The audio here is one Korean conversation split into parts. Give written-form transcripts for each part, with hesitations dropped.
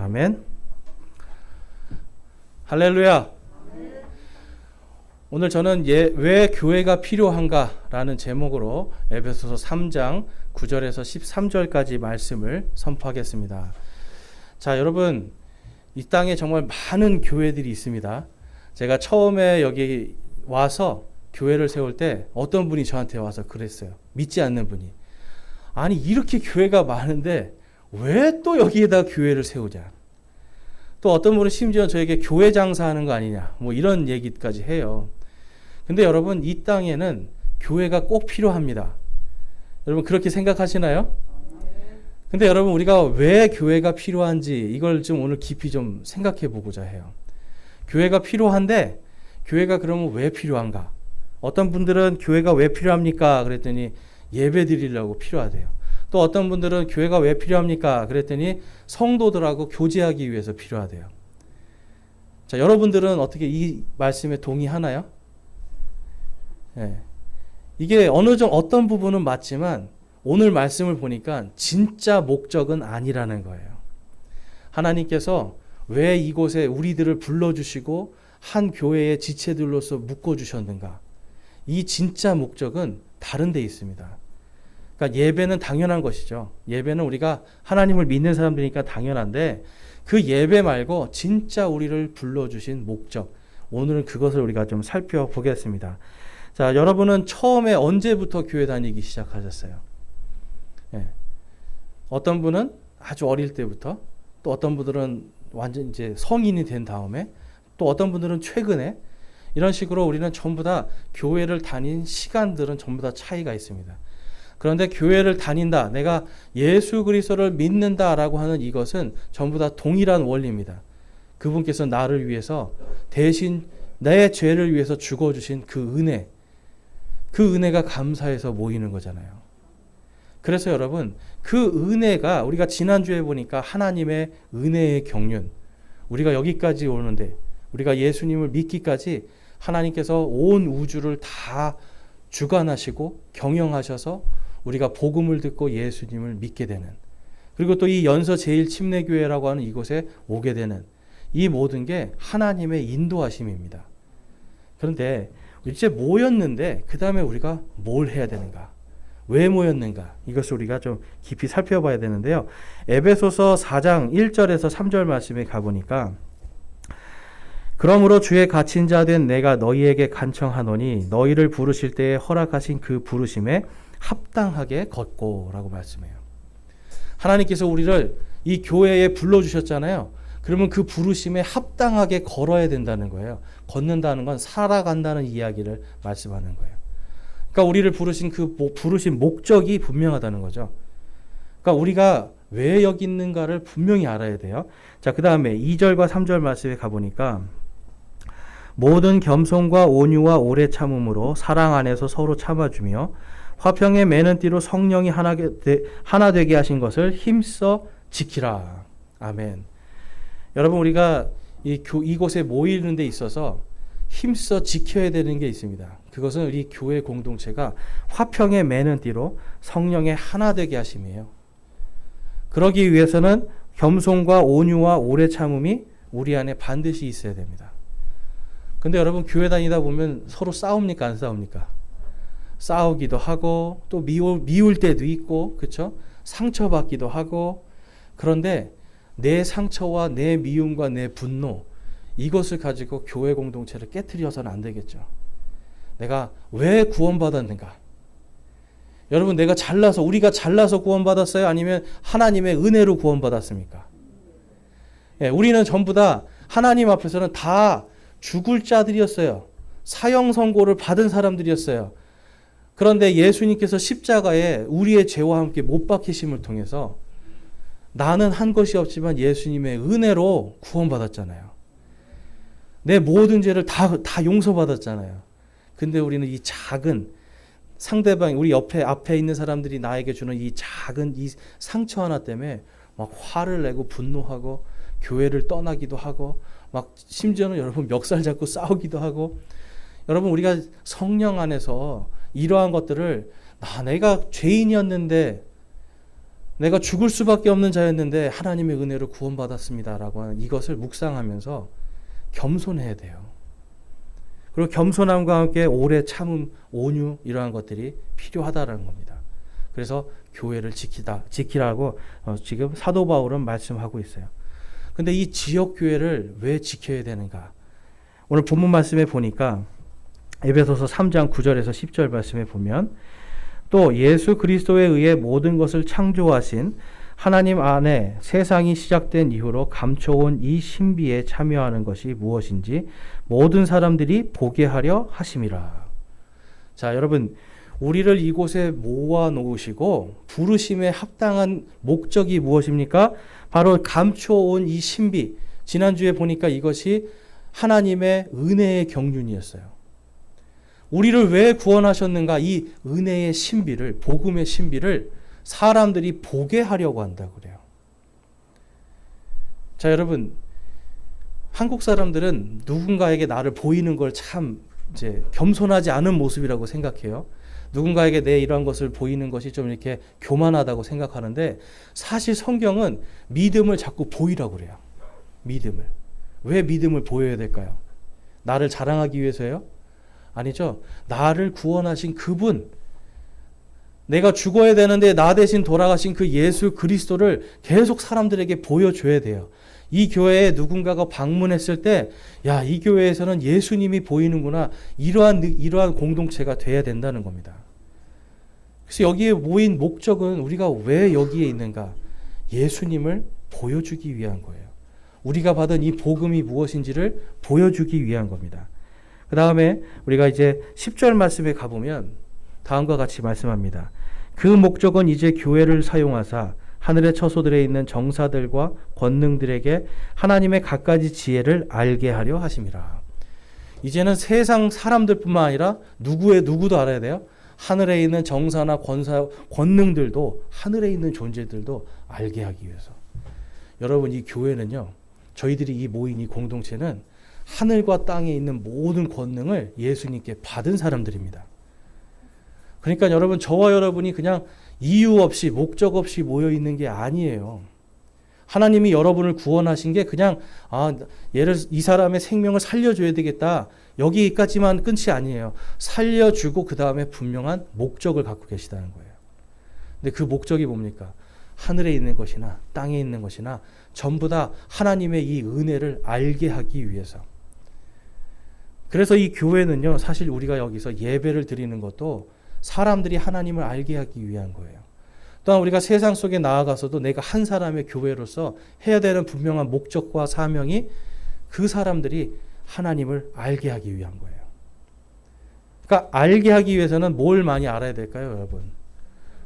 아멘. 할렐루야. 오늘 저는 왜 교회가 필요한가라는 제목으로 에베소서 3장 9절에서 13절까지 말씀을 선포하겠습니다. 자, 여러분, 이 땅에 정말 많은 교회들이 있습니다. 제가 처음에 여기 와서 교회를 세울 때 어떤 분이 저한테 와서 그랬어요. 믿지 않는 분이. 아니, 이렇게 교회가 많은데 왜 또 여기에다 교회를 세우냐. 또 어떤 분은 심지어 저에게 교회 장사하는 거 아니냐, 뭐 이런 얘기까지 해요. 근데 여러분, 이 땅에는 교회가 꼭 필요합니다. 여러분 그렇게 생각하시나요? 근데 여러분, 우리가 왜 교회가 필요한지 이걸 좀 오늘 깊이 좀 생각해 보고자 해요. 교회가 필요한데 교회가 그러면 왜 필요한가? 어떤 분들은 교회가 왜 필요합니까? 그랬더니 예배 드리려고 필요하대요. 또 어떤 분들은 교회가 왜 필요합니까? 그랬더니 성도들하고 교제하기 위해서 필요하대요. 자, 여러분들은 어떻게 이 말씀에 동의하나요? 네. 이게 어떤 부분은 맞지만 오늘 말씀을 보니까 진짜 목적은 아니라는 거예요. 하나님께서 왜 이곳에 우리들을 불러주시고 한 교회의 지체들로서 묶어주셨는가? 이 진짜 목적은 다른 데 있습니다. 그러니까 예배는 당연한 것이죠. 예배는 우리가 하나님을 믿는 사람들이니까 당연한데 그 예배 말고 진짜 우리를 불러주신 목적, 오늘은 그것을 우리가 좀 살펴보겠습니다. 자, 여러분은 처음에 언제부터 교회 다니기 시작하셨어요? 예. 어떤 분은 아주 어릴 때부터, 또 어떤 분들은 완전 이제 성인이 된 다음에, 또 어떤 분들은 최근에, 이런 식으로 우리는 전부 다 교회를 다닌 시간들은 전부 다 차이가 있습니다. 그런데 교회를 다닌다, 내가 예수 그리스도를 믿는다라고 하는 이것은 전부 다 동일한 원리입니다. 그분께서 나를 위해서 대신 내 죄를 위해서 죽어주신 그 은혜, 그 은혜가 감사해서 모이는 거잖아요. 그래서 여러분, 그 은혜가 우리가 지난주에 보니까 하나님의 은혜의 경륜, 우리가 여기까지 오는데 우리가 예수님을 믿기까지 하나님께서 온 우주를 다 주관하시고 경영하셔서 우리가 복음을 듣고 예수님을 믿게 되는, 그리고 또 이 연서 제일침례교회라고 하는 이곳에 오게 되는 이 모든 게 하나님의 인도하심입니다. 그런데 이제 모였는데 그 다음에 우리가 뭘 해야 되는가? 왜 모였는가? 이것을 우리가 좀 깊이 살펴봐야 되는데요. 에베소서 4장 1절에서 3절 말씀에 가보니까, 그러므로 주의 갇힌 자 된 내가 너희에게 간청하노니 너희를 부르실 때에 허락하신 그 부르심에 합당하게 걷고 라고 말씀해요. 하나님께서 우리를 이 교회에 불러주셨잖아요. 그러면 그 부르심에 합당하게 걸어야 된다는 거예요. 걷는다는 건 살아간다는 이야기를 말씀하는 거예요. 그러니까 우리를 부르신 그 부르신 목적이 분명하다는 거죠. 그러니까 우리가 왜 여기 있는가를 분명히 알아야 돼요. 자, 그 다음에 2절과 3절 말씀에 가보니까, 모든 겸손과 온유와 오래 참음으로 사랑 안에서 서로 참아주며 화평에 매는 띠로 성령이 하나 되게 하신 것을 힘써 지키라. 아멘. 여러분, 우리가 이곳에 모이는 데 있어서 힘써 지켜야 되는 게 있습니다. 그것은 우리 교회 공동체가 화평에 매는 띠로 성령의 하나 되게 하심이에요. 그러기 위해서는 겸손과 온유와 오래 참음이 우리 안에 반드시 있어야 됩니다. 근데 여러분, 교회 다니다 보면 서로 싸웁니까? 안 싸웁니까? 싸우기도 하고, 또 미울 때도 있고, 그렇죠? 상처받기도 하고. 그런데 내 상처와 내 미움과 내 분노, 이것을 가지고 교회 공동체를 깨트려서는 안 되겠죠. 내가 왜 구원받았는가? 여러분, 우리가 잘나서 구원받았어요? 아니면 하나님의 은혜로 구원받았습니까? 예, 우리는 전부 다 하나님 앞에서는 다 죽을 자들이었어요. 사형 선고를 받은 사람들이었어요. 그런데 예수님께서 십자가에 우리의 죄와 함께 못 박히심을 통해서 나는 한 것이 없지만 예수님의 은혜로 구원받았잖아요. 내 모든 죄를 다 용서받았잖아요. 근데 우리는 이 작은 상대방, 우리 앞에 있는 사람들이 나에게 주는 이 작은 이 상처 하나 때문에 막 화를 내고 분노하고 교회를 떠나기도 하고, 막 심지어는 여러분 멱살 잡고 싸우기도 하고. 여러분, 우리가 성령 안에서 이러한 것들을, 내가 죄인이었는데 내가 죽을 수밖에 없는 자였는데 하나님의 은혜로 구원받았습니다라고 하는 이것을 묵상하면서 겸손해야 돼요. 그리고 겸손함과 함께 오래 참음, 온유 이러한 것들이 필요하다라는 겁니다. 그래서 교회를 지키라고 지금 사도 바울은 말씀하고 있어요. 근데 이 지역 교회를 왜 지켜야 되는가? 오늘 본문 말씀에 보니까 에베소서 3장 9절에서 10절 말씀에 보면 또 예수 그리스도에 의해 모든 것을 창조하신 하나님 안에 세상이 시작된 이후로 감춰온 이 신비에 참여하는 것이 무엇인지 모든 사람들이 보게 하려 하심이라. 자, 여러분, 우리를 이곳에 모아 놓으시고 부르심에 합당한 목적이 무엇입니까? 바로 감춰온 이 신비. 지난주에 보니까 이것이 하나님의 은혜의 경륜이었어요. 우리를 왜 구원하셨는가? 이 은혜의 신비를, 복음의 신비를 사람들이 보게 하려고 한다고 그래요. 자, 여러분, 한국 사람들은 누군가에게 나를 보이는 걸 참 이제 겸손하지 않은 모습이라고 생각해요. 누군가에게 내 이러한 것을 보이는 것이 좀 이렇게 교만하다고 생각하는데 사실 성경은 믿음을 자꾸 보이라고 그래요. 믿음을. 왜 믿음을 보여야 될까요? 나를 자랑하기 위해서요? 아니죠. 나를 구원하신 그분, 내가 죽어야 되는데 나 대신 돌아가신 그 예수 그리스도를 계속 사람들에게 보여줘야 돼요. 이 교회에 누군가가 방문했을 때, 야, 이 교회에서는 예수님이 보이는구나. 이러한 공동체가 돼야 된다는 겁니다. 그래서 여기에 모인 목적은 우리가 왜 여기에 있는가? 예수님을 보여주기 위한 거예요. 우리가 받은 이 복음이 무엇인지를 보여주기 위한 겁니다. 그 다음에 우리가 이제 10절 말씀에 가보면 다음과 같이 말씀합니다. 그 목적은 이제 교회를 사용하사 하늘의 처소들에 있는 정사들과 권능들에게 하나님의 갖가지 지혜를 알게 하려 하심이라. 이제는 세상 사람들뿐만 아니라 누구도 알아야 돼요. 하늘에 있는 정사나 권능들도, 하늘에 있는 존재들도 알게 하기 위해서. 여러분, 이 교회는요, 저희들이 이 모인 이 공동체는 하늘과 땅에 있는 모든 권능을 예수님께 받은 사람들입니다. 그러니까 여러분, 저와 여러분이 그냥 이유 없이 목적 없이 모여 있는 게 아니에요. 하나님이 여러분을 구원하신 게 그냥 이 사람의 생명을 살려줘야 되겠다, 여기까지만 끝이 아니에요. 살려주고 그 다음에 분명한 목적을 갖고 계시다는 거예요. 근데 그 목적이 뭡니까? 하늘에 있는 것이나 땅에 있는 것이나 전부 다 하나님의 이 은혜를 알게 하기 위해서. 그래서 이 교회는요, 사실 우리가 여기서 예배를 드리는 것도 사람들이 하나님을 알게 하기 위한 거예요. 또한 우리가 세상 속에 나아가서도 내가 한 사람의 교회로서 해야 되는 분명한 목적과 사명이 그 사람들이 하나님을 알게 하기 위한 거예요. 그러니까 알게 하기 위해서는 뭘 많이 알아야 될까요, 여러분?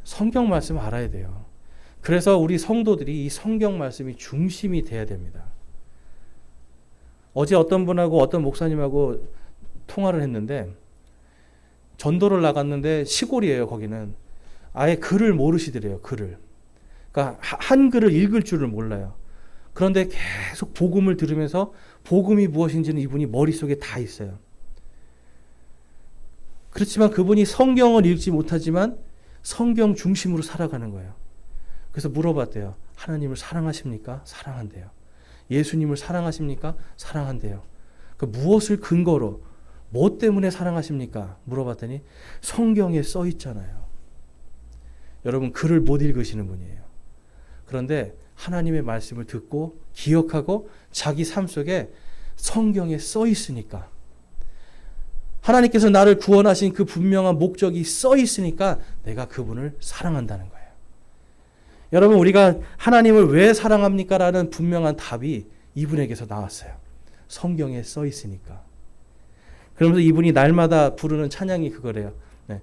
성경 말씀 알아야 돼요. 그래서 우리 성도들이 이 성경 말씀이 중심이 돼야 됩니다. 어제 어떤 분하고 어떤 목사님하고 통화를 했는데 전도를 나갔는데 시골이에요. 거기는 아예 글을 모르시더래요. 글을. 그러니까 한글을 읽을 줄을 몰라요. 그런데 계속 복음을 들으면서 복음이 무엇인지는 이분이 머릿속에 다 있어요. 그렇지만 그분이 성경을 읽지 못하지만 성경 중심으로 살아가는 거예요. 그래서 물어봤대요. 하나님을 사랑하십니까? 사랑한대요. 예수님을 사랑하십니까? 사랑한대요. 그 무엇을 근거로, 뭐 때문에 사랑하십니까? 물어봤더니 성경에 써 있잖아요. 여러분, 글을 못 읽으시는 분이에요. 그런데 하나님의 말씀을 듣고 기억하고 자기 삶 속에 성경에 써 있으니까, 하나님께서 나를 구원하신 그 분명한 목적이 써 있으니까 내가 그분을 사랑한다는 거예요. 여러분, 우리가 하나님을 왜 사랑합니까? 라는 분명한 답이 이분에게서 나왔어요. 성경에 써 있으니까. 그러면서 이분이 날마다 부르는 찬양이 그거래요. 네.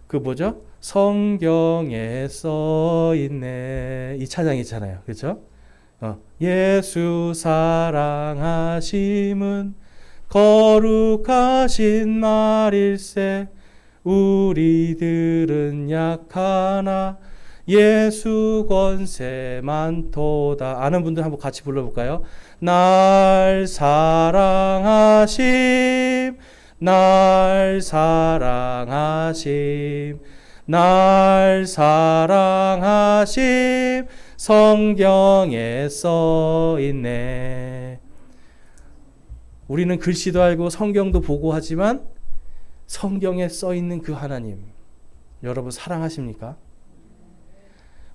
그 뭐죠? 성경에 써 있네. 이 찬양 있잖아요. 그렇죠? 예수 사랑하심은 거룩하신 말일세. 우리들은 약하나 예수 권세 많도다. 아는 분들 한번 같이 불러볼까요? 날 사랑하심, 날 사랑하심, 날 사랑하심 성경에 써 있네. 우리는 글씨도 알고 성경도 보고 하지만 성경에 써 있는 그 하나님, 여러분 사랑하십니까?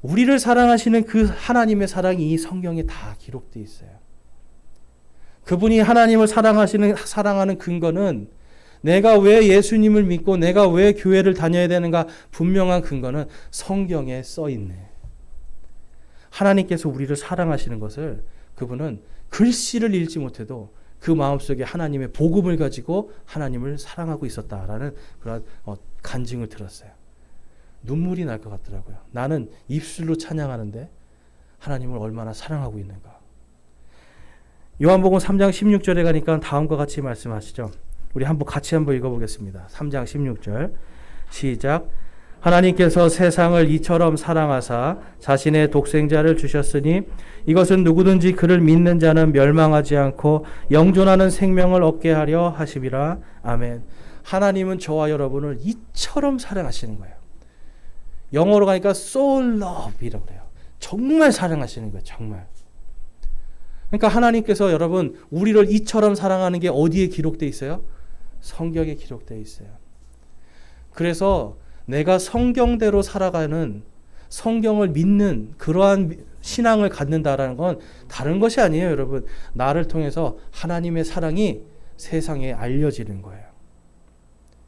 우리를 사랑하시는 그 하나님의 사랑이 이 성경에 다 기록되어 있어요. 그분이 하나님을 사랑하는 근거는, 내가 왜 예수님을 믿고 내가 왜 교회를 다녀야 되는가 분명한 근거는 성경에 써 있네. 하나님께서 우리를 사랑하시는 것을 그분은 글씨를 읽지 못해도 그 마음속에 하나님의 복음을 가지고 하나님을 사랑하고 있었다라는 그런 간증을 들었어요. 눈물이 날 것 같더라고요. 나는 입술로 찬양하는데 하나님을 얼마나 사랑하고 있는가. 요한복음 3장 16절에 가니까 다음과 같이 말씀하시죠. 우리 같이 한번 읽어보겠습니다. 3장 16절 시작. 하나님께서 세상을 이처럼 사랑하사 자신의 독생자를 주셨으니 이것은 누구든지 그를 믿는 자는 멸망하지 않고 영존하는 생명을 얻게 하려 하심이라. 아멘. 하나님은 저와 여러분을 이처럼 사랑하시는 거예요. 영어로 가니까 so love이라고 그래요. 정말 사랑하시는 거예요. 정말. 그러니까 하나님께서 여러분 우리를 이처럼 사랑하는 게 어디에 기록되어 있어요? 성경에 기록되어 있어요. 그래서 내가 성경대로 살아가는, 성경을 믿는 그러한 신앙을 갖는다라는 건 다른 것이 아니에요, 여러분. 나를 통해서 하나님의 사랑이 세상에 알려지는 거예요.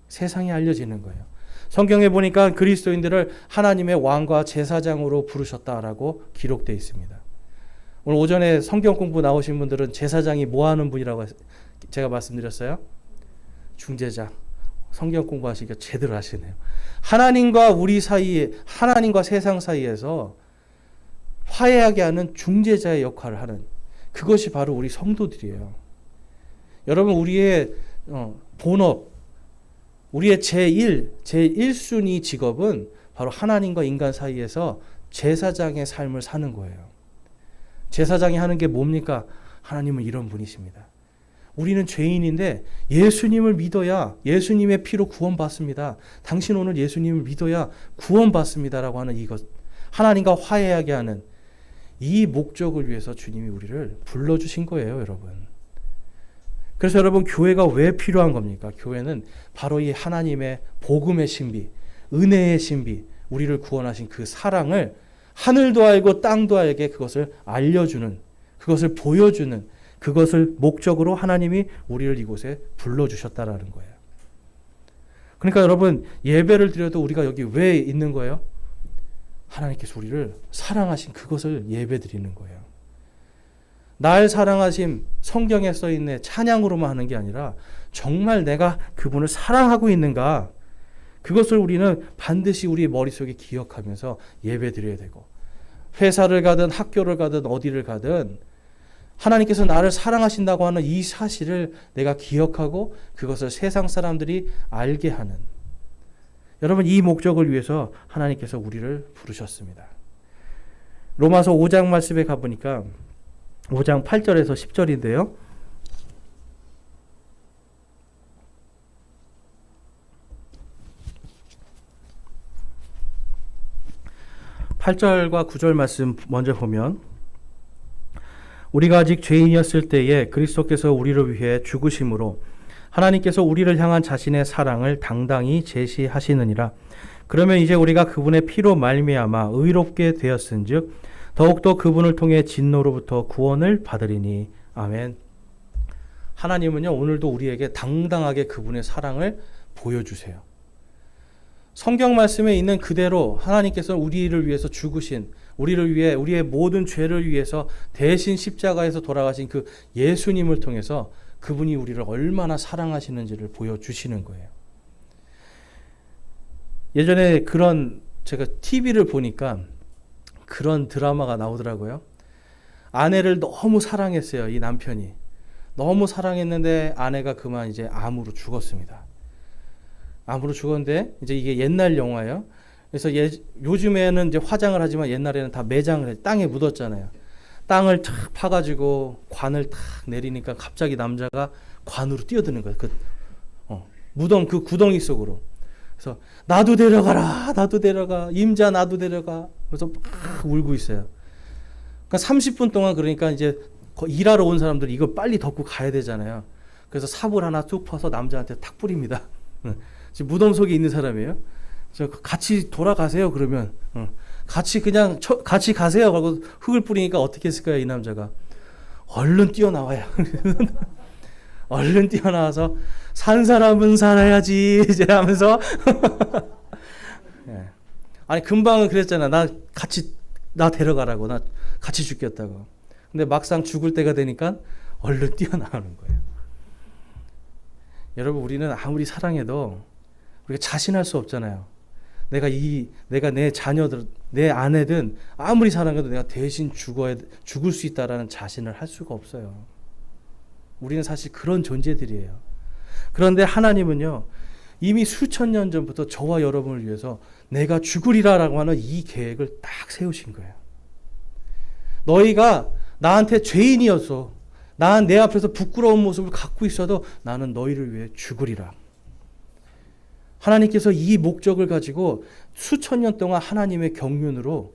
세상에 알려지는 거예요. 성경에 보니까 그리스도인들을 하나님의 왕과 제사장으로 부르셨다라고 기록되어 있습니다. 오늘 오전에 성경 공부 나오신 분들은 제사장이 뭐 하는 분이라고 제가 말씀드렸어요? 중재자. 성경 공부하시니까 제대로 하시네요. 하나님과 우리 사이에, 하나님과 세상 사이에서 화해하게 하는 중재자의 역할을 하는, 그것이 바로 우리 성도들이에요. 여러분, 우리의 본업, 우리의 제1순위 직업은 바로 하나님과 인간 사이에서 제사장의 삶을 사는 거예요. 제사장이 하는 게 뭡니까? 하나님은 이런 분이십니다. 우리는 죄인인데 예수님을 믿어야, 예수님의 피로 구원받습니다. 당신 오늘 예수님을 믿어야 구원받습니다라고 하는 이것, 하나님과 화해하게 하는 이 목적을 위해서 주님이 우리를 불러주신 거예요, 여러분. 그래서 여러분, 교회가 왜 필요한 겁니까? 교회는 바로 이 하나님의 복음의 신비, 은혜의 신비, 우리를 구원하신 그 사랑을 하늘도 알고 땅도 알게 그것을 알려주는, 그것을 보여주는, 그것을 목적으로 하나님이 우리를 이곳에 불러주셨다라는 거예요. 그러니까 여러분, 예배를 드려도 우리가 여기 왜 있는 거예요? 하나님께서 우리를 사랑하신 그것을 예배 드리는 거예요. 날 사랑하심, 성경에 써있네 찬양으로만 하는 게 아니라 정말 내가 그분을 사랑하고 있는가, 그것을 우리는 반드시 우리 머릿속에 기억하면서 예배 드려야 되고, 회사를 가든 학교를 가든 어디를 가든 하나님께서 나를 사랑하신다고 하는 이 사실을 내가 기억하고 그것을 세상 사람들이 알게 하는, 여러분, 이 목적을 위해서 하나님께서 우리를 부르셨습니다. 로마서 5장 말씀에 가보니까 5장 8절에서 10절인데요. (8절과 9절) 말씀 먼저 보면, 우리가 아직 죄인이었을 때에 그리스도께서 우리를 위해 죽으심으로 하나님께서 우리를 향한 자신의 사랑을 당당히 제시하시느니라. 그러면 이제 우리가 그분의 피로 말미암아 의롭게 되었은즉 더욱더 그분을 통해 진노로부터 구원을 받으리니. 아멘. 하나님은요, 오늘도 우리에게 당당하게 그분의 사랑을 보여주세요. 성경 말씀에 있는 그대로 하나님께서 우리를 위해서 죽으신, 우리를 위해, 우리의 모든 죄를 위해서 대신 십자가에서 돌아가신 그 예수님을 통해서 그분이 우리를 얼마나 사랑하시는지를 보여주시는 거예요. 예전에 제가 TV를 보니까 그런 드라마가 나오더라고요. 아내를 너무 사랑했어요, 이 남편이. 너무 사랑했는데 아내가 그만 이제 암으로 죽었습니다. 암으로 죽었는데, 이제 이게 옛날 영화예요. 그래서 요즘에는 이제 화장을 하지만 옛날에는 다 매장을 해, 땅에 묻었잖아요. 땅을 탁 파가지고 관을 탁 내리니까 갑자기 남자가 관으로 뛰어드는 거예요. 무덤 그 구덩이 속으로. 그래서 나도 데려가라, 나도 데려가, 임자 나도 데려가. 그래서 막 울고 있어요. 그러니까 30분 동안 그러니까 이제 일하러 온 사람들이 이거 빨리 덮고 가야 되잖아요. 그래서 삽을 하나 뚝 퍼서 남자한테 탁 뿌립니다. 지금 무덤 속에 있는 사람이에요. 같이 돌아가세요. 그러면 같이 그냥 같이 가세요. 하고 흙을 뿌리니까 어떻게 했을까요? 이 남자가 얼른 뛰어나와요. 얼른 뛰어나와서 산 사람은 살아야지 이제 하면서 예. 아니 금방은 그랬잖아. 나 데려가라고. 나 같이 죽겠다고. 근데 막상 죽을 때가 되니까 얼른 뛰어나오는 거예요. 여러분, 우리는 아무리 사랑해도 우리가 자신할 수 없잖아요. 내가 내 자녀들, 내 아내든 아무리 사랑해도 내가 대신 죽을 수 있다라는 자신을 할 수가 없어요. 우리는 사실 그런 존재들이에요. 그런데 하나님은요, 이미 수천 년 전부터 저와 여러분을 위해서 내가 죽으리라라고 하는 이 계획을 딱 세우신 거예요. 너희가 나한테 죄인이었어. 난 내 앞에서 부끄러운 모습을 갖고 있어도 나는 너희를 위해 죽으리라. 하나님께서 이 목적을 가지고 수천 년 동안 하나님의 경륜으로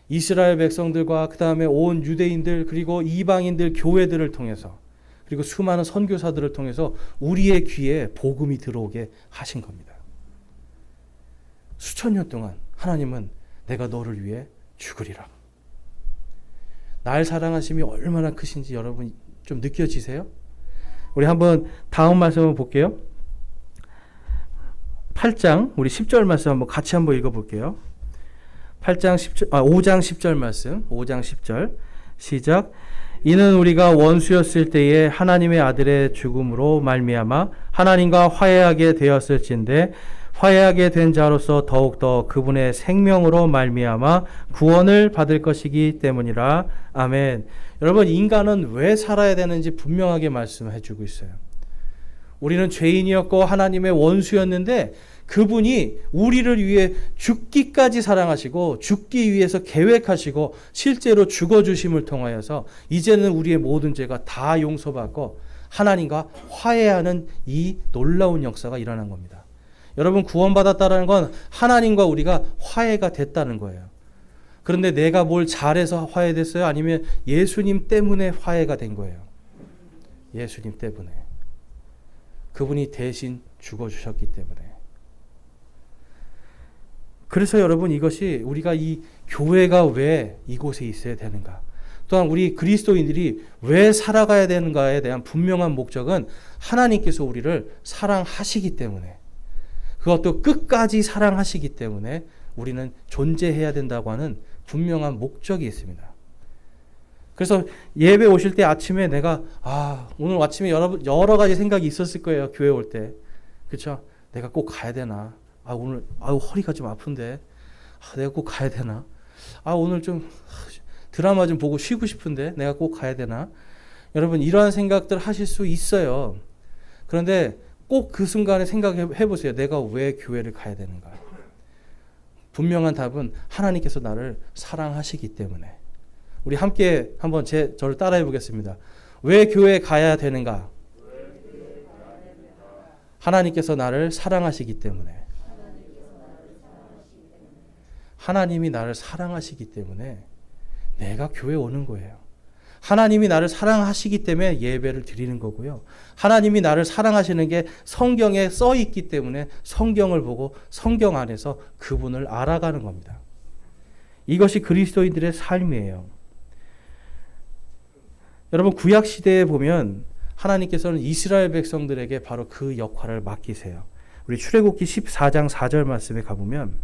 이스라엘 백성들과 그 다음에 온 유대인들 그리고 이방인들 교회들을 통해서 그리고 수많은 선교사들을 통해서 우리의 귀에 복음이 들어오게 하신 겁니다. 수천 년 동안 하나님은 내가 너를 위해 죽으리라. 날 사랑하심이 얼마나 크신지 여러분 좀 느껴지세요? 우리 한번 다음 말씀을 볼게요. 8장 우리 10절 말씀 한번 같이 한번 읽어볼게요. 5장 10절 말씀 5장 10절 시작. 이는 우리가 원수였을 때에 하나님의 아들의 죽음으로 말미암아 하나님과 화해하게 되었을진데 화해하게 된 자로서 더욱더 그분의 생명으로 말미암아 구원을 받을 것이기 때문이라. 아멘. 여러분, 인간은 왜 살아야 되는지 분명하게 말씀해 주고 있어요. 우리는 죄인이었고 하나님의 원수였는데 그분이 우리를 위해 죽기까지 사랑하시고 죽기 위해서 계획하시고 실제로 죽어주심을 통하여서 이제는 우리의 모든 죄가 다 용서받고 하나님과 화해하는 이 놀라운 역사가 일어난 겁니다. 여러분, 구원받았다는 건 하나님과 우리가 화해가 됐다는 거예요. 그런데 내가 뭘 잘해서 화해됐어요? 아니면 예수님 때문에 화해가 된 거예요? 예수님 때문에. 그분이 대신 죽어주셨기 때문에. 그래서 여러분, 이것이 우리가 이 교회가 왜 이곳에 있어야 되는가, 또한 우리 그리스도인들이 왜 살아가야 되는가에 대한 분명한 목적은 하나님께서 우리를 사랑하시기 때문에, 그것도 끝까지 사랑하시기 때문에 우리는 존재해야 된다고 하는 분명한 목적이 있습니다. 그래서 예배 오실 때 아침에 내가 오늘 아침에 여러 가지 생각이 있었을 거예요. 교회 올 때. 그렇죠? 내가 꼭 가야 되나? 오늘 허리가 좀 아픈데 내가 꼭 가야 되나? 오늘 좀 드라마 좀 보고 쉬고 싶은데 내가 꼭 가야 되나? 여러분, 이러한 생각들 하실 수 있어요. 그런데 꼭 그 순간에 생각해 보세요. 내가 왜 교회를 가야 되는가? 분명한 답은 하나님께서 나를 사랑하시기 때문에. 우리 함께 한번 저를 따라해 보겠습니다. 왜 교회에 가야 되는가? 하나님께서 나를 사랑하시기 때문에. 하나님이 나를 사랑하시기 때문에 내가 교회에 오는 거예요. 하나님이 나를 사랑하시기 때문에 예배를 드리는 거고요. 하나님이 나를 사랑하시는 게 성경에 써 있기 때문에 성경을 보고 성경 안에서 그분을 알아가는 겁니다. 이것이 그리스도인들의 삶이에요. 여러분, 구약 시대에 보면 하나님께서는 이스라엘 백성들에게 바로 그 역할을 맡기세요. 우리 출애굽기 14장 4절 말씀에 가보면,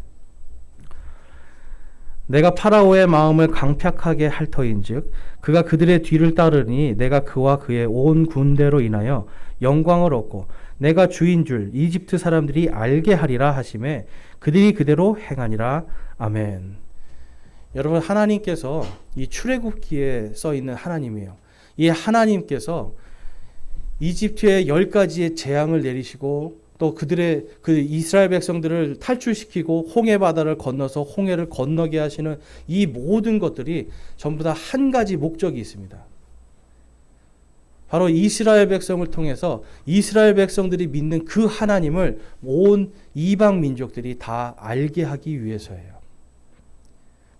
내가 파라오의 마음을 강팍하게 할 터인즉 그가 그들의 뒤를 따르니 내가 그와 그의 온 군대로 인하여 영광을 얻고 내가 주인 줄 이집트 사람들이 알게 하리라 하시매 그들이 그대로 행하니라. 아멘. 여러분, 하나님께서 이 출애굽기에 써 있는 하나님이에요. 이 하나님께서 이집트에 10가지의 재앙을 내리시고 또 그들의 그 이스라엘 백성들을 탈출시키고 홍해 바다를 건너서 홍해를 건너게 하시는 이 모든 것들이 전부 다 한 가지 목적이 있습니다. 바로 이스라엘 백성을 통해서 이스라엘 백성들이 믿는 그 하나님을 온 이방 민족들이 다 알게 하기 위해서예요.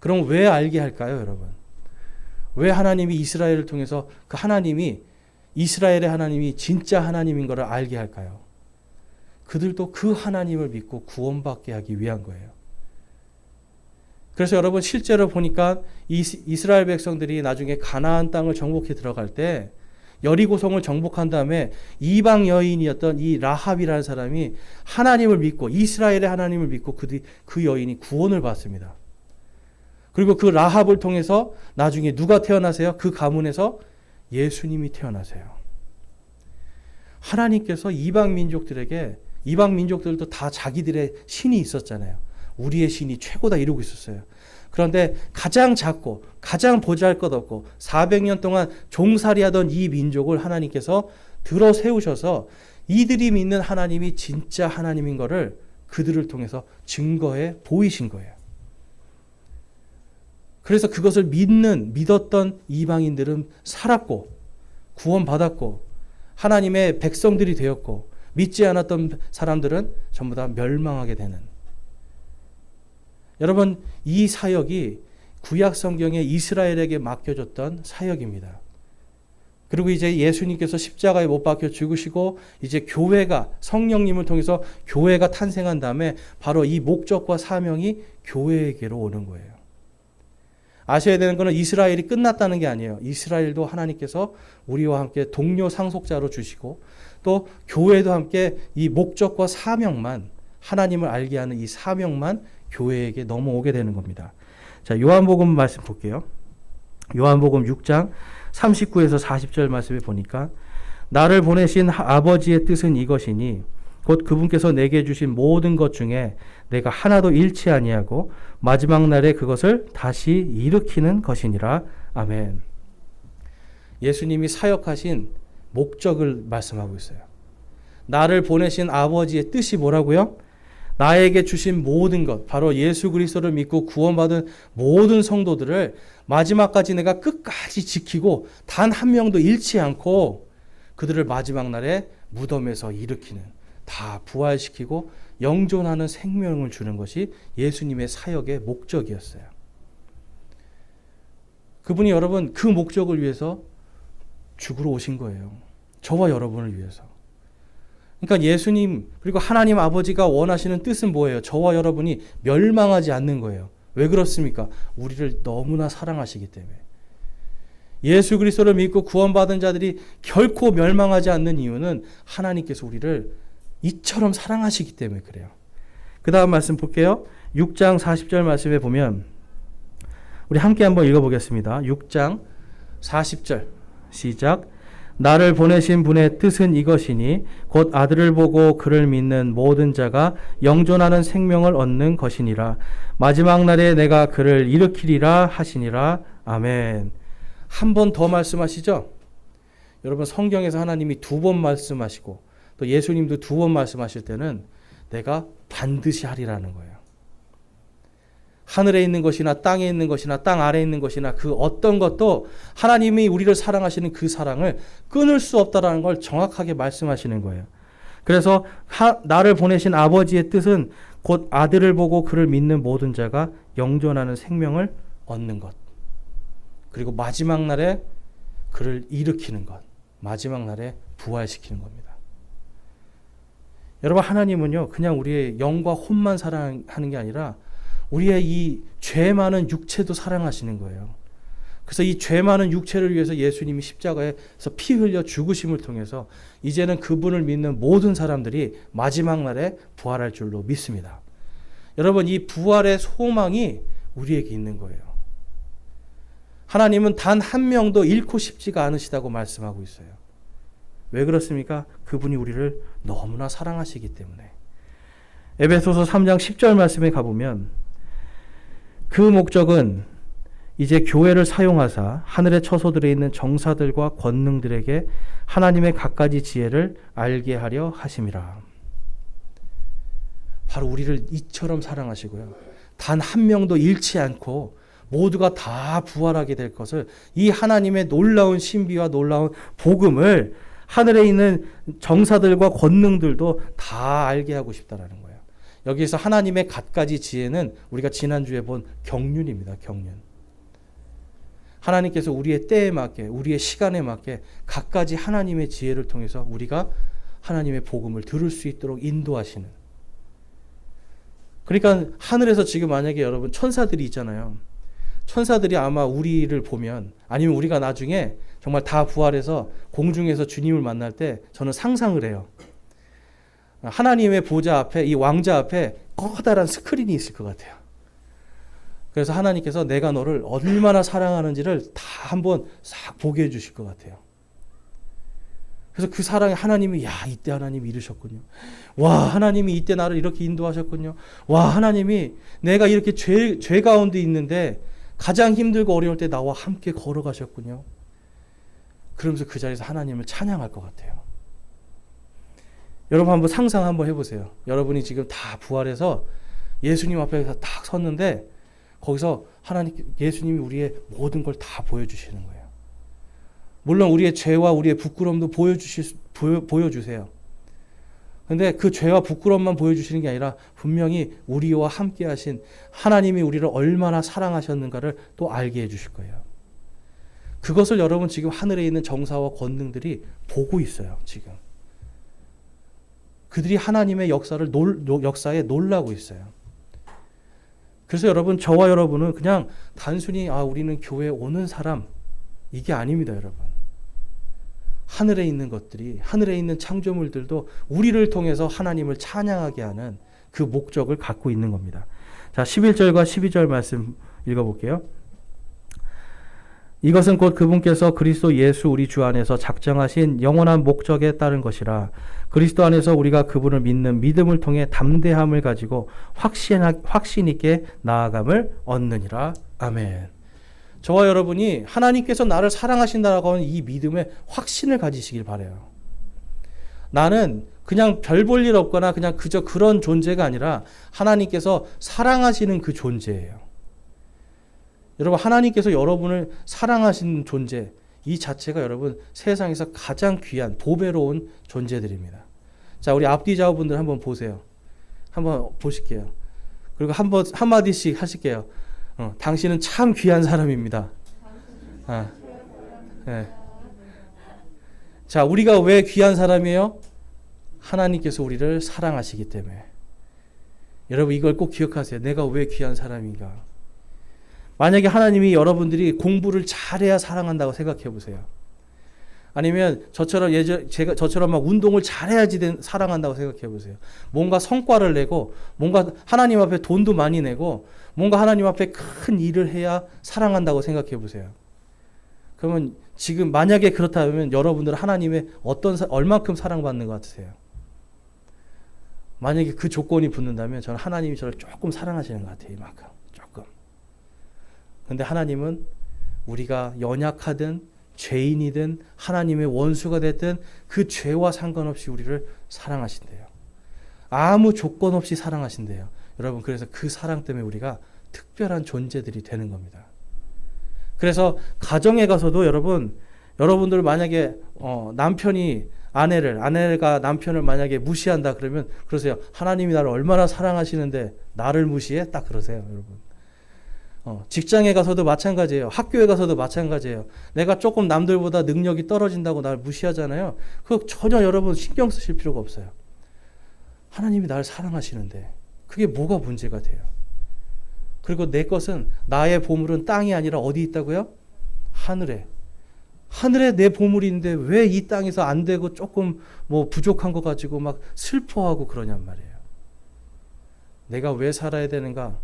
그럼 왜 알게 할까요, 여러분? 왜 하나님이 이스라엘을 통해서 그 하나님이 이스라엘의 하나님이 진짜 하나님인 것을 알게 할까요? 그들도 그 하나님을 믿고 구원받게 하기 위한 거예요. 그래서 여러분 실제로 보니까 이스라엘 백성들이 나중에 가나안 땅을 정복해 들어갈 때 여리고성을 정복한 다음에 이방 여인이었던 이 라합이라는 사람이 하나님을 믿고 이스라엘의 하나님을 믿고 그 여인이 구원을 받습니다. 그리고 그 라합을 통해서 나중에 누가 태어나세요? 그 가문에서 예수님이 태어나세요. 하나님께서 이방 민족들도 다 자기들의 신이 있었잖아요. 우리의 신이 최고다 이러고 있었어요. 그런데 가장 작고 가장 보잘것없고 400년 동안 종살이하던 이 민족을 하나님께서 들어 세우셔서 이들이 믿는 하나님이 진짜 하나님인 것을 그들을 통해서 증거해 보이신 거예요. 그래서 그것을 믿었던 이방인들은 살았고 구원받았고 하나님의 백성들이 되었고 믿지 않았던 사람들은 전부 다 멸망하게 되는. 여러분 이 사역이 구약 성경에 이스라엘에게 맡겨졌던 사역입니다. 그리고 이제 예수님께서 십자가에 못 박혀 죽으시고 이제 교회가 성령님을 통해서 교회가 탄생한 다음에 바로 이 목적과 사명이 교회에게로 오는 거예요. 아셔야 되는 것은 이스라엘이 끝났다는 게 아니에요. 이스라엘도 하나님께서 우리와 함께 동료 상속자로 주시고 또 교회도 함께 이 목적과 사명만 하나님을 알게 하는 이 사명만 교회에게 넘어오게 되는 겁니다. 자, 요한복음 말씀 볼게요. 요한복음 6장 39에서 40절 말씀에 보니까 나를 보내신 아버지의 뜻은 이것이니 곧 그분께서 내게 주신 모든 것 중에 내가 하나도 잃지 아니하고 마지막 날에 그것을 다시 일으키는 것이니라. 아멘. 예수님이 사역하신 목적을 말씀하고 있어요. 나를 보내신 아버지의 뜻이 뭐라고요? 나에게 주신 모든 것, 바로 예수 그리스도를 믿고 구원받은 모든 성도들을 마지막까지 내가 끝까지 지키고 단 한 명도 잃지 않고 그들을 마지막 날에 무덤에서 일으키는, 다 부활시키고 영존하는 생명을 주는 것이 예수님의 사역의 목적이었어요. 그분이 여러분 그 목적을 위해서 죽으러 오신 거예요. 저와 여러분을 위해서. 그러니까 예수님 그리고 하나님 아버지가 원하시는 뜻은 뭐예요? 저와 여러분이 멸망하지 않는 거예요. 왜 그렇습니까? 우리를 너무나 사랑하시기 때문에. 예수 그리스도를 믿고 구원받은 자들이 결코 멸망하지 않는 이유는 하나님께서 우리를 이처럼 사랑하시기 때문에 그래요. 그 다음 말씀 볼게요. 6장 40절 말씀에 보면 우리 함께 한번 읽어보겠습니다. 6장 40절 시작. 나를 보내신 분의 뜻은 이것이니 곧 아들을 보고 그를 믿는 모든 자가 영존하는 생명을 얻는 것이니라. 마지막 날에 내가 그를 일으키리라 하시니라. 아멘. 한 번 더 말씀하시죠. 여러분 성경에서 하나님이 두 번 말씀하시고 또 예수님도 두 번 말씀하실 때는 내가 반드시 하리라는 거예요. 하늘에 있는 것이나 땅에 있는 것이나 땅 아래에 있는 것이나 그 어떤 것도 하나님이 우리를 사랑하시는 그 사랑을 끊을 수 없다라는 걸 정확하게 말씀하시는 거예요. 그래서 나를 보내신 아버지의 뜻은 곧 아들을 보고 그를 믿는 모든 자가 영존하는 생명을 얻는 것. 그리고 마지막 날에 그를 일으키는 것. 마지막 날에 부활시키는 겁니다. 여러분 하나님은요 그냥 우리의 영과 혼만 사랑하는 게 아니라 우리의 이 죄 많은 육체도 사랑하시는 거예요. 그래서 이 죄 많은 육체를 위해서 예수님이 십자가에서 피 흘려 죽으심을 통해서 이제는 그분을 믿는 모든 사람들이 마지막 날에 부활할 줄로 믿습니다. 여러분 이 부활의 소망이 우리에게 있는 거예요. 하나님은 단 한 명도 잃고 싶지가 않으시다고 말씀하고 있어요. 왜 그렇습니까? 그분이 우리를 너무나 사랑하시기 때문에. 에베소서 3장 10절 말씀에 가보면 그 목적은 이제 교회를 사용하사 하늘의 처소들에 있는 정사들과 권능들에게 하나님의 갖가지 지혜를 알게 하려 하심이라. 바로 우리를 이처럼 사랑하시고요. 단 한 명도 잃지 않고 모두가 다 부활하게 될 것을, 이 하나님의 놀라운 신비와 놀라운 복음을 하늘에 있는 정사들과 권능들도 다 알게 하고 싶다라는 거예요. 여기에서 하나님의 갖가지 지혜는 우리가 지난주에 본 경륜입니다. 경륜. 하나님께서 우리의 때에 맞게, 우리의 시간에 맞게 갖가지 하나님의 지혜를 통해서 우리가 하나님의 복음을 들을 수 있도록 인도하시는. 그러니까 하늘에서 지금 만약에 여러분 천사들이 있잖아요. 천사들이 아마 우리를 보면, 아니면 우리가 나중에 정말 다 부활해서 공중에서 주님을 만날 때 저는 상상을 해요. 하나님의 보좌 앞에, 이 왕자 앞에 커다란 스크린이 있을 것 같아요. 그래서 하나님께서 내가 너를 얼마나 사랑하는지를 다 한번 싹 보게 해주실 것 같아요. 그래서 그 사랑에 하나님이, 야, 이때 하나님이 이르셨군요. 와, 하나님이 이때 나를 이렇게 인도하셨군요. 와, 하나님이 내가 이렇게 죄 가운데 있는데 가장 힘들고 어려울 때 나와 함께 걸어가셨군요. 그러면서 그 자리에서 하나님을 찬양할 것 같아요. 여러분 한번 상상 한번 해보세요. 여러분이 지금 다 부활해서 예수님 앞에 딱 섰는데 거기서 예수님이 우리의 모든 걸 다 보여주시는 거예요. 물론 우리의 죄와 우리의 부끄러움도 보여주세요. 근데 그 죄와 부끄러움만 보여주시는 게 아니라 분명히 우리와 함께 하신 하나님이 우리를 얼마나 사랑하셨는가를 또 알게 해주실 거예요. 그것을 여러분 지금 하늘에 있는 정사와 권능들이 보고 있어요. 지금. 그들이 하나님의 역사에 놀라고 있어요. 그래서 여러분, 저와 여러분은 그냥 단순히 우리는 교회에 오는 사람, 이게 아닙니다, 여러분. 하늘에 있는 것들이, 하늘에 있는 창조물들도 우리를 통해서 하나님을 찬양하게 하는 그 목적을 갖고 있는 겁니다. 자, 11절과 12절 말씀 읽어볼게요. 이것은 곧 그분께서 그리스도 예수 우리 주 안에서 작정하신 영원한 목적에 따른 것이라. 그리스도 안에서 우리가 그분을 믿는 믿음을 통해 담대함을 가지고 확신 있게 나아감을 얻느니라. 아멘. 저와 여러분이 하나님께서 나를 사랑하신다라고 하는 이 믿음의 확신을 가지시길 바라요. 나는 그냥 별 볼 일 없거나 그냥 그저 그런 존재가 아니라 하나님께서 사랑하시는 그 존재예요. 여러분, 하나님께서 여러분을 사랑하시는 존재, 이 자체가 여러분 세상에서 가장 귀한 보배로운 존재들입니다. 자, 우리 앞뒤 좌우분들 한번 보세요. 한번 보실게요. 그리고 한마디씩 하실게요. 당신은 참 귀한 사람입니다. 네. 자, 우리가 왜 귀한 사람이에요? 하나님께서 우리를 사랑하시기 때문에. 여러분, 이걸 꼭 기억하세요. 내가 왜 귀한 사람인가? 만약에 하나님이 여러분들이 공부를 잘해야 사랑한다고 생각해 보세요. 아니면 저처럼 막 운동을 잘해야지 사랑한다고 생각해 보세요. 뭔가 성과를 내고, 뭔가 하나님 앞에 돈도 많이 내고, 뭔가 하나님 앞에 큰 일을 해야 사랑한다고 생각해 보세요. 그러면 지금 만약에 그렇다면 여러분들은 하나님의 얼만큼 사랑받는 것 같으세요? 만약에 그 조건이 붙는다면 저는 하나님이 저를 조금 사랑하시는 것 같아요. 이만큼. 조금. 근데 하나님은 우리가 연약하든 죄인이든 하나님의 원수가 됐든 그 죄와 상관없이 우리를 사랑하신대요. 아무 조건 없이 사랑하신대요. 여러분, 그래서 그 사랑 때문에 우리가 특별한 존재들이 되는 겁니다. 그래서 가정에 가서도 여러분들 만약에 아내가 남편을 만약에 무시한다 그러면 그러세요. 하나님이 나를 얼마나 사랑하시는데 나를 무시해? 딱 그러세요, 여러분. 직장에 가서도 마찬가지예요. 학교에 가서도 마찬가지예요. 내가 조금 남들보다 능력이 떨어진다고 나를 무시하잖아요. 그거 전혀 여러분 신경 쓰실 필요가 없어요. 하나님이 나를 사랑하시는데 그게 뭐가 문제가 돼요? 그리고 내 것은, 나의 보물은 땅이 아니라 어디 있다고요? 하늘에. 하늘에 내 보물이 있는데 왜 이 땅에서 안 되고 조금 부족한 거 가지고 막 슬퍼하고 그러냔 말이에요. 내가 왜 살아야 되는가?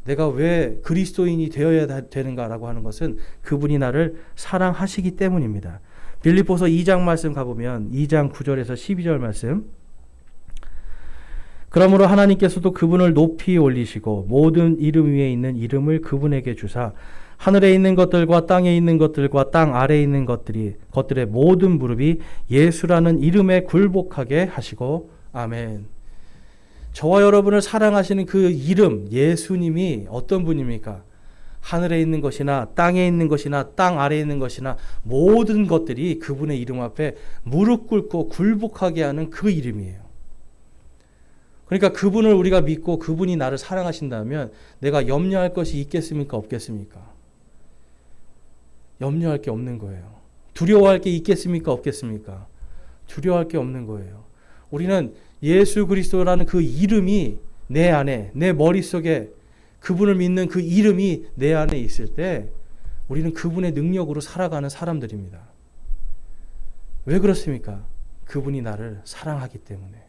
내가 왜 그리스도인이 되어야 되는가라고 하는 것은 그분이 나를 사랑하시기 때문입니다. 빌립보서 2장 말씀 가보면 2장 9절에서 12절 말씀. 그러므로 하나님께서도 그분을 높이 올리시고 모든 이름 위에 있는 이름을 그분에게 주사 하늘에 있는 것들과 땅에 있는 것들과 땅 아래에 있는 것들의 모든 무릎이 예수라는 이름에 굴복하게 하시고 아멘. 저와 여러분을 사랑하시는 그 이름, 예수님이 어떤 분입니까? 하늘에 있는 것이나 땅에 있는 것이나 땅 아래에 있는 것이나 모든 것들이 그분의 이름 앞에 무릎 꿇고 굴복하게 하는 그 이름이에요. 그러니까 그분을 우리가 믿고 그분이 나를 사랑하신다면 내가 염려할 것이 있겠습니까? 없겠습니까? 염려할 게 없는 거예요. 두려워할 게 있겠습니까? 없겠습니까? 두려워할 게 없는 거예요. 우리는 예수 그리스도라는 그 이름이 내 안에, 내 머릿속에 그분을 믿는 그 이름이 내 안에 있을 때 우리는 그분의 능력으로 살아가는 사람들입니다. 왜 그렇습니까? 그분이 나를 사랑하기 때문에.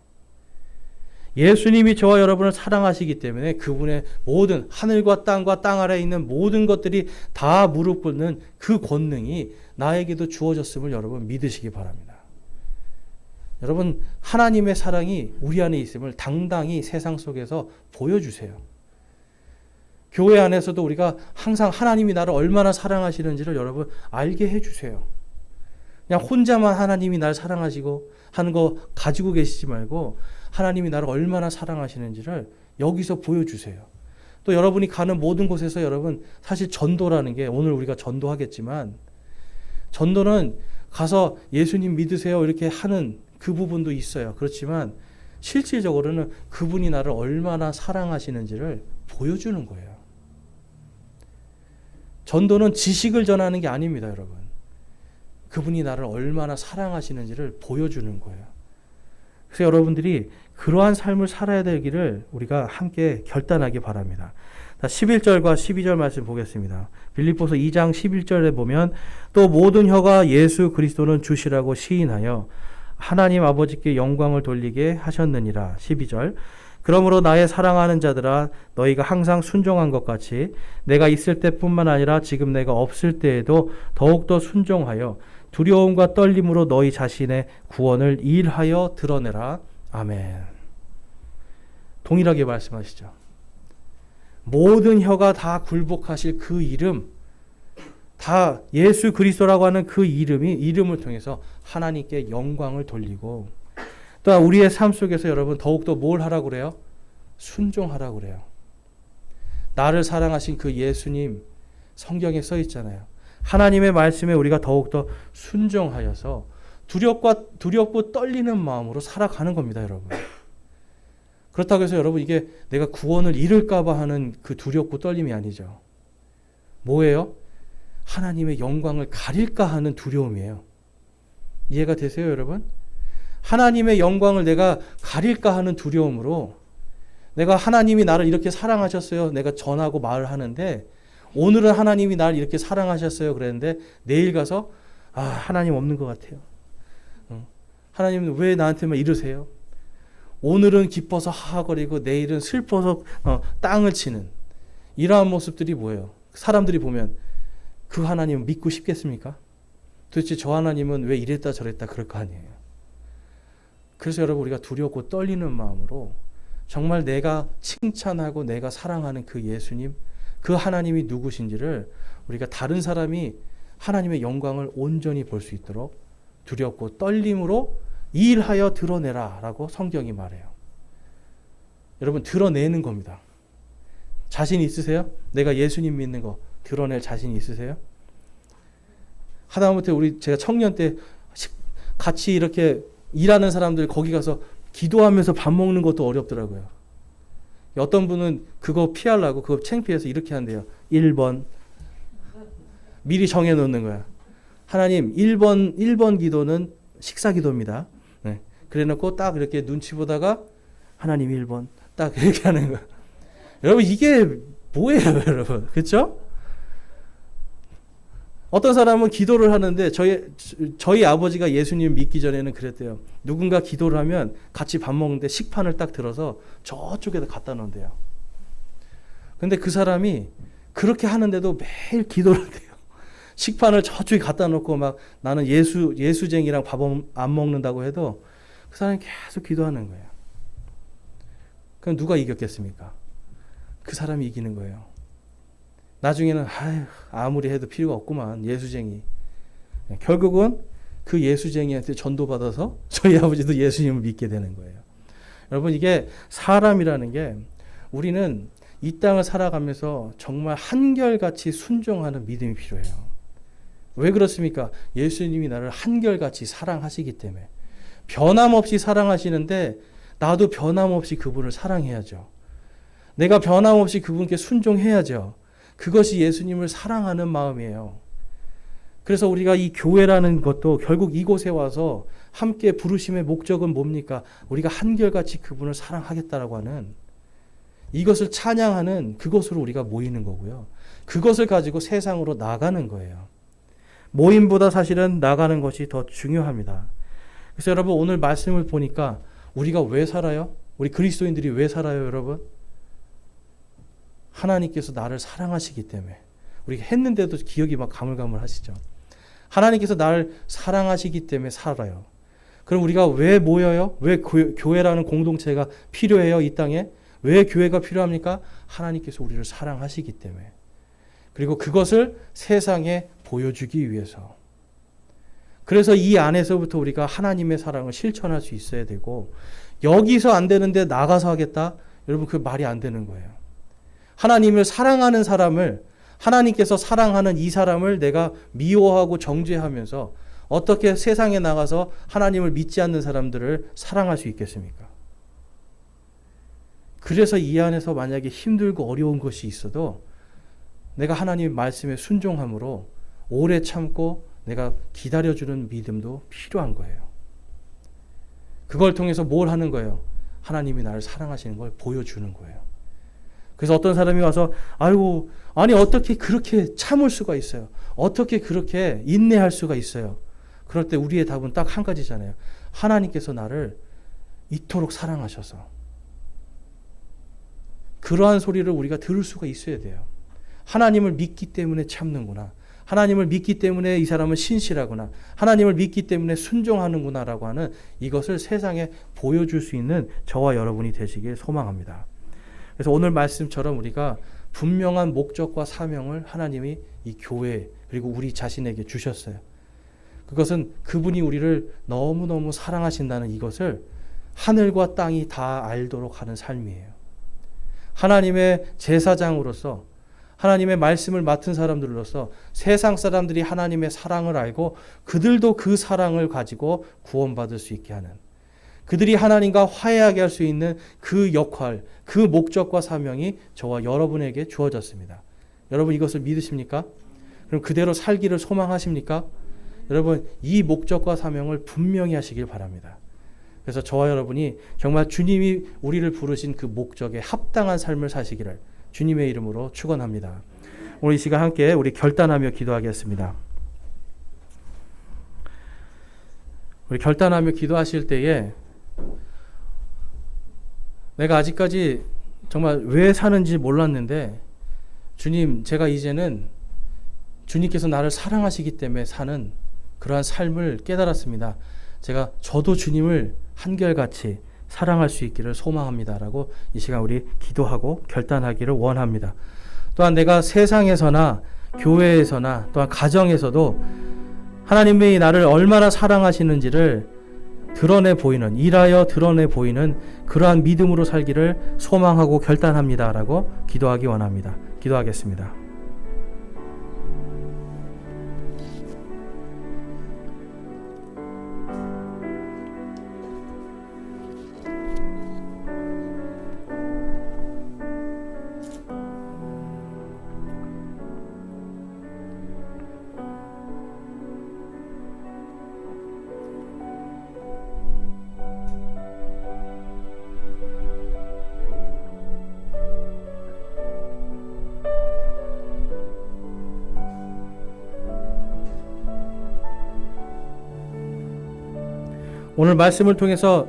예수님이 저와 여러분을 사랑하시기 때문에 그분의 모든 하늘과 땅 아래에 있는 모든 것들이 다 무릎 꿇는 그 권능이 나에게도 주어졌음을 여러분 믿으시기 바랍니다. 여러분, 하나님의 사랑이 우리 안에 있음을 당당히 세상 속에서 보여주세요. 교회 안에서도 우리가 항상 하나님이 나를 얼마나 사랑하시는지를 여러분 알게 해주세요. 그냥 혼자만 하나님이 나를 사랑하시고 하는 거 가지고 계시지 말고 하나님이 나를 얼마나 사랑하시는지를 여기서 보여주세요. 또 여러분이 가는 모든 곳에서 여러분 사실 전도라는 게 오늘 우리가 전도하겠지만 전도는 가서 예수님 믿으세요 이렇게 하는 그 부분도 있어요. 그렇지만 실질적으로는 그분이 나를 얼마나 사랑하시는지를 보여주는 거예요. 전도는 지식을 전하는 게 아닙니다, 여러분. 그분이 나를 얼마나 사랑하시는지를 보여주는 거예요. 그래서 여러분들이 그러한 삶을 살아야 되기를 우리가 함께 결단하기 바랍니다. 11절과 12절 말씀 보겠습니다. 빌립보서 2장 11절에 보면 또 모든 혀가 예수 그리스도는 주시라고 시인하여 하나님 아버지께 영광을 돌리게 하셨느니라. 12절 그러므로 나의 사랑하는 자들아 너희가 항상 순종한 것 같이 내가 있을 때뿐만 아니라 지금 내가 없을 때에도 더욱더 순종하여 두려움과 떨림으로 너희 자신의 구원을 일하여 드러내라. 아멘. 동일하게 말씀하시죠. 모든 혀가 다 굴복하실 그 이름, 다 예수 그리스도라고 하는 그 이름을 통해서 하나님께 영광을 돌리고 또 우리의 삶 속에서 여러분 더욱더 뭘 하라고 그래요? 순종하라고 그래요. 나를 사랑하신 그 예수님 성경에 써 있잖아요. 하나님의 말씀에 우리가 더욱더 순종하여서 두렵고 떨리는 마음으로 살아가는 겁니다, 여러분. 그렇다고 해서 여러분 이게 내가 구원을 잃을까 봐 하는 그 두렵고 떨림이 아니죠. 뭐예요? 하나님의 영광을 가릴까 하는 두려움이에요. 이해가 되세요, 여러분? 하나님의 영광을 내가 가릴까 하는 두려움으로 내가 하나님이 나를 이렇게 사랑하셨어요. 내가 전하고 말을 하는데 오늘은 하나님이 나를 이렇게 사랑하셨어요. 그랬는데 내일 가서 하나님 없는 것 같아요. 하나님은 왜 나한테만 이러세요? 오늘은 기뻐서 하하거리고 내일은 슬퍼서 땅을 치는 이러한 모습들이 뭐예요? 사람들이 보면 그 하나님을 믿고 싶겠습니까? 도대체 저 하나님은 왜 이랬다 저랬다 그럴 거 아니에요. 그래서 여러분 우리가 두렵고 떨리는 마음으로 정말 내가 칭찬하고 내가 사랑하는 그 예수님, 그 하나님이 누구신지를 우리가 다른 사람이 하나님의 영광을 온전히 볼 수 있도록 두렵고 떨림으로 일하여 드러내라 라고 성경이 말해요. 여러분 드러내는 겁니다. 자신 있으세요? 내가 예수님 믿는 거 드러낼 자신 있으세요? 하다못해 제가 청년 때 같이 이렇게 일하는 사람들 거기 가서 기도하면서 밥 먹는 것도 어렵더라고요. 어떤 분은 그거 피하려고 그거 창피해서 이렇게 한대요. 1번 미리 정해놓는 거야. 하나님 1번 기도는 식사 기도입니다. 네. 그래놓고 딱 이렇게 눈치 보다가 하나님 1번 딱 이렇게 하는 거야. 여러분 이게 뭐예요, 여러분? 그렇죠? 어떤 사람은 기도를 하는데 저희 아버지가 예수님 믿기 전에는 그랬대요. 누군가 기도를 하면 같이 밥 먹는데 식판을 딱 들어서 저쪽에다 갖다 놓은대요. 근데 그 사람이 그렇게 하는데도 매일 기도를 해요. 식판을 저쪽에 갖다 놓고 막 나는 예수쟁이랑 밥 안 먹는다고 해도 그 사람이 계속 기도하는 거예요. 그럼 누가 이겼겠습니까? 그 사람이 이기는 거예요. 나중에는 아무리 해도 필요가 없구만 예수쟁이. 결국은 그 예수쟁이한테 전도받아서 저희 아버지도 예수님을 믿게 되는 거예요. 여러분 이게 사람이라는 게 우리는 이 땅을 살아가면서 정말 한결같이 순종하는 믿음이 필요해요. 왜 그렇습니까? 예수님이 나를 한결같이 사랑하시기 때문에. 변함없이 사랑하시는데 나도 변함없이 그분을 사랑해야죠. 내가 변함없이 그분께 순종해야죠. 그것이 예수님을 사랑하는 마음이에요. 그래서 우리가 이 교회라는 것도 결국 이곳에 와서 함께 부르심의 목적은 뭡니까? 우리가 한결같이 그분을 사랑하겠다라고 하는, 이것을 찬양하는 그것으로 우리가 모이는 거고요. 그것을 가지고 세상으로 나가는 거예요. 모임보다 사실은 나가는 것이 더 중요합니다. 그래서 여러분, 오늘 말씀을 보니까 우리가 왜 살아요? 우리 그리스도인들이 왜 살아요, 여러분? 하나님께서 나를 사랑하시기 때문에. 우리 했는데도 기억이 막 가물가물하시죠. 하나님께서 나를 사랑하시기 때문에 살아요. 그럼 우리가 왜 모여요? 왜 교회라는 공동체가 필요해요, 이 땅에? 왜 교회가 필요합니까? 하나님께서 우리를 사랑하시기 때문에. 그리고 그것을 세상에 보여주기 위해서. 그래서 이 안에서부터 우리가 하나님의 사랑을 실천할 수 있어야 되고, 여기서 안 되는데 나가서 하겠다? 여러분, 그 말이 안 되는 거예요. 하나님을 사랑하는 사람을, 하나님께서 사랑하는 이 사람을 내가 미워하고 정죄하면서 어떻게 세상에 나가서 하나님을 믿지 않는 사람들을 사랑할 수 있겠습니까? 그래서 이 안에서 만약에 힘들고 어려운 것이 있어도 내가 하나님의 말씀에 순종함으로 오래 참고 내가 기다려주는 믿음도 필요한 거예요. 그걸 통해서 뭘 하는 거예요? 하나님이 나를 사랑하시는 걸 보여주는 거예요. 그래서 어떤 사람이 와서 아이고, 아니 어떻게 그렇게 참을 수가 있어요? 어떻게 그렇게 인내할 수가 있어요? 그럴 때 우리의 답은 딱 한 가지잖아요. 하나님께서 나를 이토록 사랑하셔서. 그러한 소리를 우리가 들을 수가 있어야 돼요. 하나님을 믿기 때문에 참는구나. 하나님을 믿기 때문에 이 사람은 신실하구나. 하나님을 믿기 때문에 순종하는구나라고 하는 이것을 세상에 보여줄 수 있는 저와 여러분이 되시길 소망합니다. 그래서 오늘 말씀처럼 우리가 분명한 목적과 사명을 하나님이 이 교회 그리고 우리 자신에게 주셨어요. 그것은 그분이 우리를 너무너무 사랑하신다는 이것을 하늘과 땅이 다 알도록 하는 삶이에요. 하나님의 제사장으로서, 하나님의 말씀을 맡은 사람들로서 세상 사람들이 하나님의 사랑을 알고 그들도 그 사랑을 가지고 구원받을 수 있게 하는, 그들이 하나님과 화해하게 할 수 있는 그 역할, 그 목적과 사명이 저와 여러분에게 주어졌습니다. 여러분, 이것을 믿으십니까? 그럼 그대로 살기를 소망하십니까? 여러분, 이 목적과 사명을 분명히 하시길 바랍니다. 그래서 저와 여러분이 정말 주님이 우리를 부르신 그 목적에 합당한 삶을 사시기를 주님의 이름으로 축원합니다. 오늘 이 시간 함께 우리 결단하며 기도하겠습니다. 우리 결단하며 기도하실 때에 내가 아직까지 정말 왜 사는지 몰랐는데, 주님, 제가 이제는 주님께서 나를 사랑하시기 때문에 사는 그러한 삶을 깨달았습니다. 저도 주님을 한결같이 사랑할 수 있기를 소망합니다라고 이 시간 우리 기도하고 결단하기를 원합니다. 또한 내가 세상에서나 교회에서나 또한 가정에서도 하나님이 나를 얼마나 사랑하시는지를 일하여 드러내 보이는 그러한 믿음으로 살기를 소망하고 결단합니다라고 기도하기 원합니다. 기도하겠습니다. 오늘 말씀을 통해서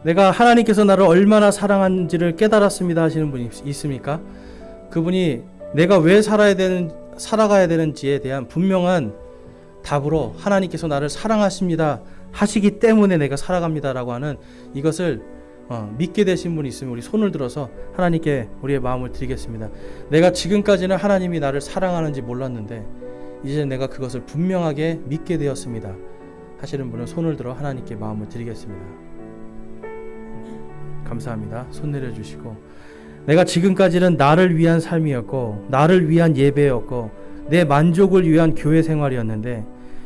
내가 하나님께서 나를 얼마나 사랑하는지를 깨달았습니다 하시는 분이 있습니까? 그분이 내가 왜 살아가야 되는지에 대한 분명한 답으로 하나님께서 나를 사랑하십니다 하시기 때문에 내가 살아갑니다라고 하는 이것을 믿게 되신 분이 있으면 우리 손을 들어서 하나님께 우리의 마음을 드리겠습니다. 내가 지금까지는 하나님이 나를 사랑하는지 몰랐는데 이제 내가 그것을 분명하게 믿게 되었습니다 하시는 분은 손을 들어 하나님께 마음을 드리겠습니다. 감사합니다. 손 내려주시고, 내가 지금까지는 나를 위한 삶이었고 나를 위한 예배였고 내 만족을 위한 교회 생활이었는데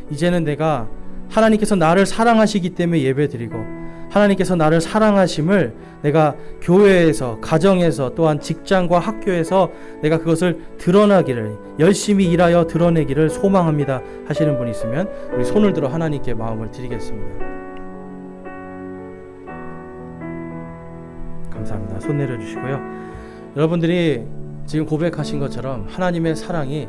이제는 내가 하나님께서 나를 사랑하시기 때문에 예배드리고 하나님께서 나를 사랑하심을 내가 교회에서 가정에서 또한 직장과 학교에서 내가 그것을 드러나기를 열심히 일하여 드러내기를 소망합니다 하시는 분이 있으면 우리 손을 들어 하나님께 마음을 드리겠습니다. 감사합니다. 손 내려주시고요. 여러분들이 지금 고백하신 것처럼 하나님의 사랑이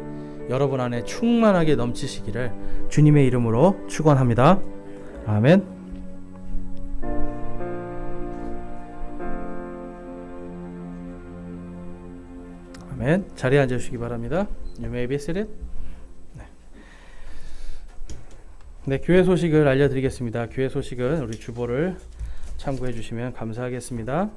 여러분 안에 충만하게 넘치시기를 주님의 이름으로 축원합니다. 아멘. 아멘. 자리에 앉으시기 바랍니다. You may be seated. 네, 교회 소식을 알려드리겠습니다. 교회 소식은 우리 주보를 참고해 주시면 감사하겠습니다.